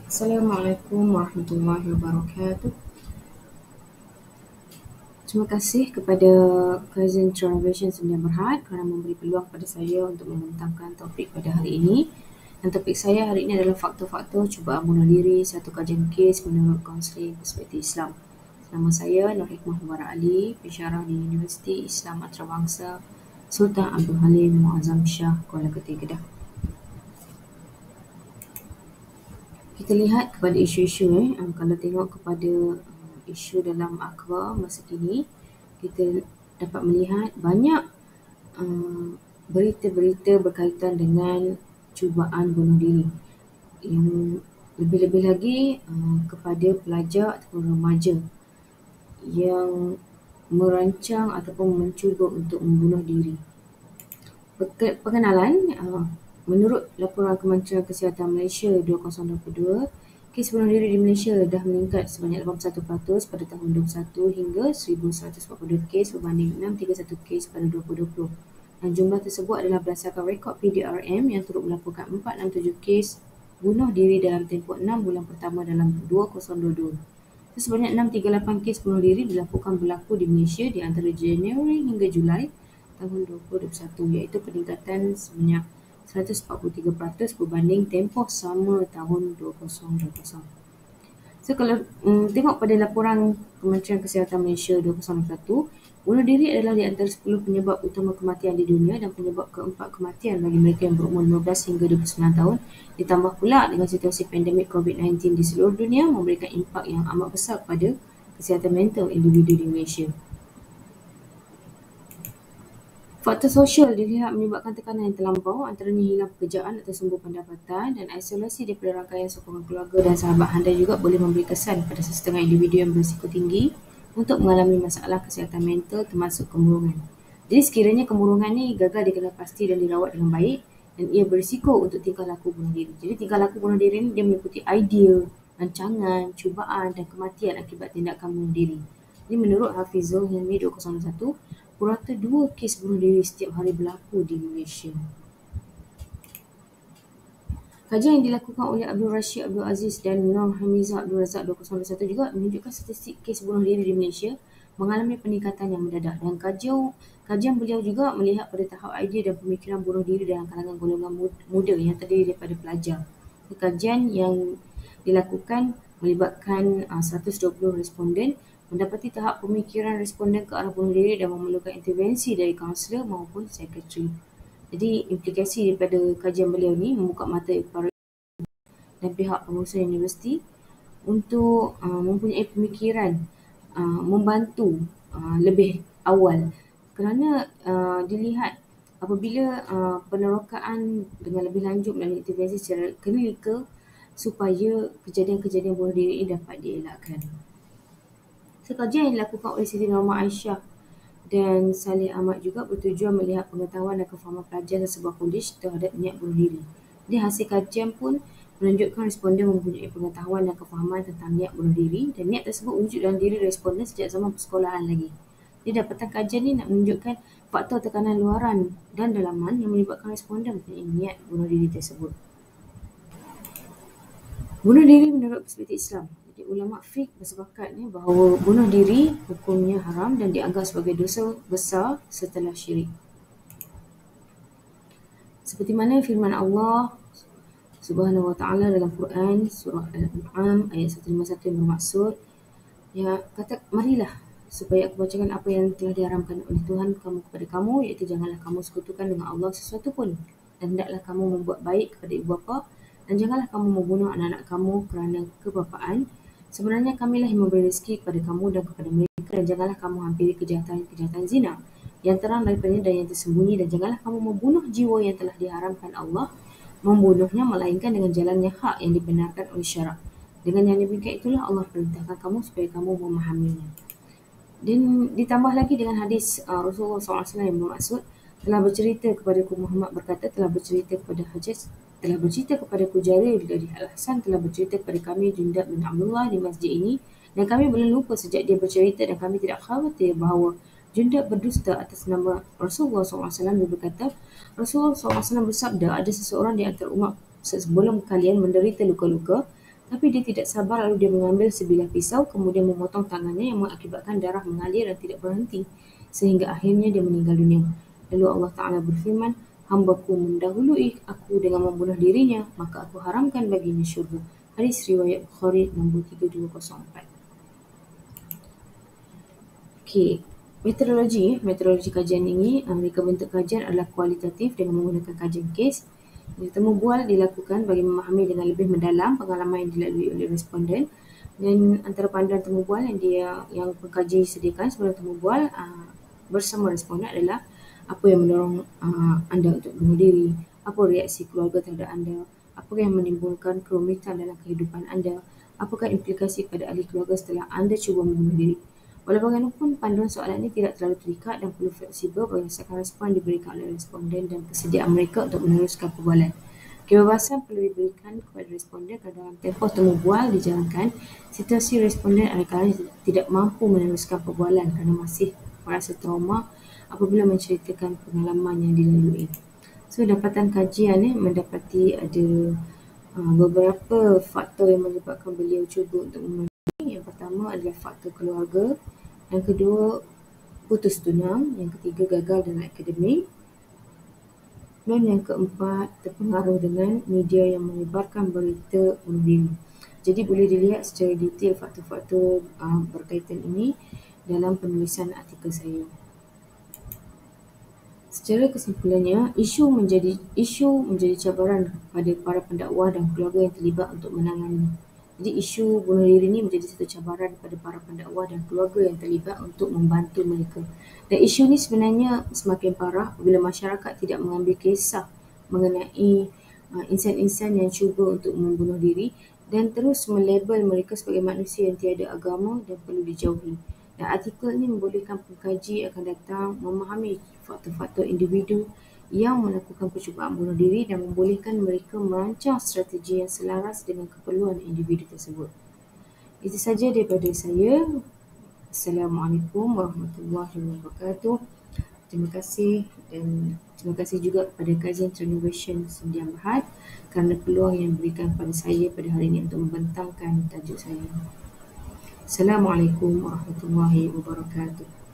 Assalamualaikum warahmatullahi wabarakatuh. Terima kasih kepada Cousin Translation Sedia Berhad kerana memberi peluang kepada saya untuk membentangkan topik pada hari ini. Dan topik saya hari ini adalah faktor-faktor cubaan bunuh diri, satu kajian kes menurut Kaunseling Perspektif Islam. Nama saya Nur Hikmah Mubarak Ali, pensyarah di Universiti Islam Antarabangsa Sultan Abdul Halim Muazzam Shah, Kuala Kedah, Kedah. Kita lihat kepada isu-isu kalau tengok kepada isu dalam akhbar masa kini, kita dapat melihat banyak berita-berita berkaitan dengan cubaan bunuh diri yang lebih-lebih lagi kepada pelajar ataupun remaja yang merancang ataupun mencuba untuk membunuh diri. Perkenalan, menurut laporan Kementerian Kesihatan Malaysia 2022, kes bunuh diri di Malaysia dah meningkat sebanyak 81% pada tahun 2021 hingga 1,142 kes berbanding 631 kes pada 2020. Dan jumlah tersebut adalah berdasarkan rekod PDRM yang turut melaporkan 467 kes bunuh diri dalam tempoh 6 bulan pertama dalam 2022. Sebanyak 638 kes bunuh diri dilaporkan berlaku di Malaysia di antara Januari hingga Julai tahun 2021, iaitu peningkatan sebanyak 143% berbanding tempoh sama tahun 2020. So kalau tengok pada laporan Kementerian Kesihatan Malaysia 2021, bunuh diri adalah di antara 10 penyebab utama kematian di dunia dan penyebab keempat kematian bagi mereka yang berumur 15 hingga 29 tahun. Ditambah pula dengan situasi pandemik COVID-19 di seluruh dunia memberikan impak yang amat besar pada kesihatan mental individu di Malaysia. Faktor sosial dilihat menyebabkan tekanan yang terlampau, antaranya hilang pekerjaan atau sumber pendapatan, dan isolasi daripada rangkaian sokongan keluarga dan sahabat handal juga boleh memberi kesan pada sesetengah individu yang berisiko tinggi untuk mengalami masalah kesihatan mental termasuk kemurungan. Jadi sekiranya kemurungan ni gagal dikenalpasti dan dirawat dengan baik, dan ia berisiko untuk tingkah laku bunuh diri. Jadi tingkah laku bunuh diri ni dia meliputi idea, rancangan, cubaan dan kematian akibat tindakan bunuh diri. Ini menurut Hafizul Hilmi 2001, purata 2 kes bunuh diri setiap hari berlaku di Malaysia. Kajian yang dilakukan oleh Abdul Rashid Abdul Aziz dan Nur Hamizah Abdul Razak 2021 juga menunjukkan statistik kes bunuh diri di Malaysia mengalami peningkatan yang mendadak, dan kajian beliau juga melihat pada tahap idea dan pemikiran bunuh diri dalam kalangan golongan muda yang terdiri daripada pelajar. Kajian yang dilakukan melibatkan 120 responden mendapati tahap pemikiran responden ke arah bunuh diri dan memerlukan intervensi dari kaunselor maupun psikiatri. Jadi implikasi daripada kajian beliau ni membuka mata para dan pihak pengurusan universiti untuk mempunyai pemikiran membantu lebih awal, kerana dilihat apabila penerokaan dengan lebih lanjut melalui intervensi secara klinikal supaya kejadian-kejadian bunuh diri ini dapat dielakkan. Kajian yang dilakukan oleh Siti Norma Aisyah dan Saleh Ahmad juga bertujuan melihat pengetahuan dan kefahaman pelajar dan sebuah kolej terhadap niat bunuh diri. Jadi hasil kajian pun menunjukkan responden mempunyai pengetahuan dan kefahaman tentang niat bunuh diri, dan niat tersebut wujud dalam diri responden sejak zaman persekolahan lagi. Jadi dapatan kajian ni nak menunjukkan faktor tekanan luaran dan dalaman yang menyebabkan responden mempunyai niat bunuh diri tersebut. Bunuh diri menurut perspektif Islam. Ulama fiqh bersepakat bahawa bunuh diri hukumnya haram dan dianggap sebagai dosa besar setelah syirik. Seperti mana firman Allah Subhanahu wa ta'ala dalam Quran surah Al-An'am ayat 151 yang bermaksud, kata, marilah supaya aku bacakan apa yang telah diharamkan oleh Tuhan kamu kepada kamu, iaitu janganlah kamu sekutukan dengan Allah sesuatu pun, dan hendaklah kamu membuat baik kepada ibu bapa, dan janganlah kamu membunuh anak-anak kamu kerana kebapaan. Sebenarnya kamilah yang memberi rezeki kepada kamu dan kepada mereka, dan janganlah kamu hampiri kejahatan zina yang terang daripadanya dan yang tersembunyi, dan janganlah kamu membunuh jiwa yang telah diharamkan Allah membunuhnya melainkan dengan jalan yang hak yang dibenarkan oleh syarak. Dengan yang demikian itulah Allah perintahkan kamu supaya kamu memahaminya. Dan ditambah lagi dengan hadis Rasulullah SAW yang bermaksud, telah bercerita kepadaku Muhammad berkata, telah bercerita kepadaku Jarir dari Al-Hasan, telah bercerita kepada kami Jundab bin Abdullah di masjid ini, dan kami belum lupa sejak dia bercerita, dan kami tidak khawatir bahawa Jundab berdusta atas nama Rasulullah SAW. Dia berkata, Rasulullah SAW bersabda, ada seseorang di antara umat sebelum kalian menderita luka-luka, Tapi dia tidak sabar lalu dia mengambil sebilah pisau kemudian memotong tangannya yang mengakibatkan darah mengalir dan tidak berhenti sehingga akhirnya dia meninggal dunia. Lalu Allah Ta'ala berfirman, "Hambaku mendahului aku dengan membunuh dirinya, maka aku haramkan baginya syurga." Hadis riwayat Bukhari nombor 3204. Okey, metodologi kajian ini, mereka bentuk kajian adalah kualitatif dengan menggunakan kajian kes. Temu bual dilakukan bagi memahami dengan lebih mendalam pengalaman yang dilalui oleh responden, dan antara panduan temu bual yang pengkaji sediakan sebelum temu bual bersama responden adalah apa yang mendorong anda untuk bunuh diri, apa reaksi keluarga terhadap anda, apa yang menimbulkan kerumitan dalam kehidupan anda, apakah implikasi pada ahli keluarga setelah anda cuba membunuh diri. Walau bagaimanapun, panduan soalan ini tidak terlalu terikat dan perlu fleksibel berdasarkan respon diberikan oleh responden dan kesediaan mereka untuk meneruskan perbualan. Kebebasan perlu diberikan kepada responden kerana dalam tempoh temu bual dijalankan, situasi responden adalah tidak mampu meneruskan perbualan kerana masih merasa trauma apabila menceritakan pengalaman yang dilalui. So, dapatan kajian mendapati ada beberapa faktor yang menyebabkan beliau cuba untuk membunuh diri. Yang pertama adalah faktor keluarga, yang kedua putus tunang, yang ketiga gagal dalam akademik, dan yang keempat terpengaruh dengan media yang menyebarkan berita bunuh diri. Jadi boleh dilihat secara detail faktor-faktor berkaitan ini dalam penulisan artikel saya. Secara kesimpulannya, isu menjadi cabaran pada para pendakwa dan keluarga yang terlibat untuk menangani. Jadi isu bunuh diri ini menjadi satu cabaran pada para pendakwa dan keluarga yang terlibat untuk membantu mereka. Dan isu ini sebenarnya semakin parah bila masyarakat tidak mengambil kisah mengenai insan-insan yang cuba untuk membunuh diri dan terus melabel mereka sebagai manusia yang tiada agama dan perlu dijauhi. Dan artikel ini membolehkan pengkaji akan datang memahami faktor-faktor individu yang melakukan percubaan bunuh diri dan membolehkan mereka merancang strategi yang selaras dengan keperluan individu tersebut. Itu saja daripada saya. Assalamualaikum warahmatullahi wabarakatuh. Terima kasih, dan terima kasih juga kepada kajian Renovation Sendian Berhad kerana peluang yang diberikan pada saya pada hari ini untuk membentangkan tajuk saya. Assalamualaikum warahmatullahi wabarakatuh.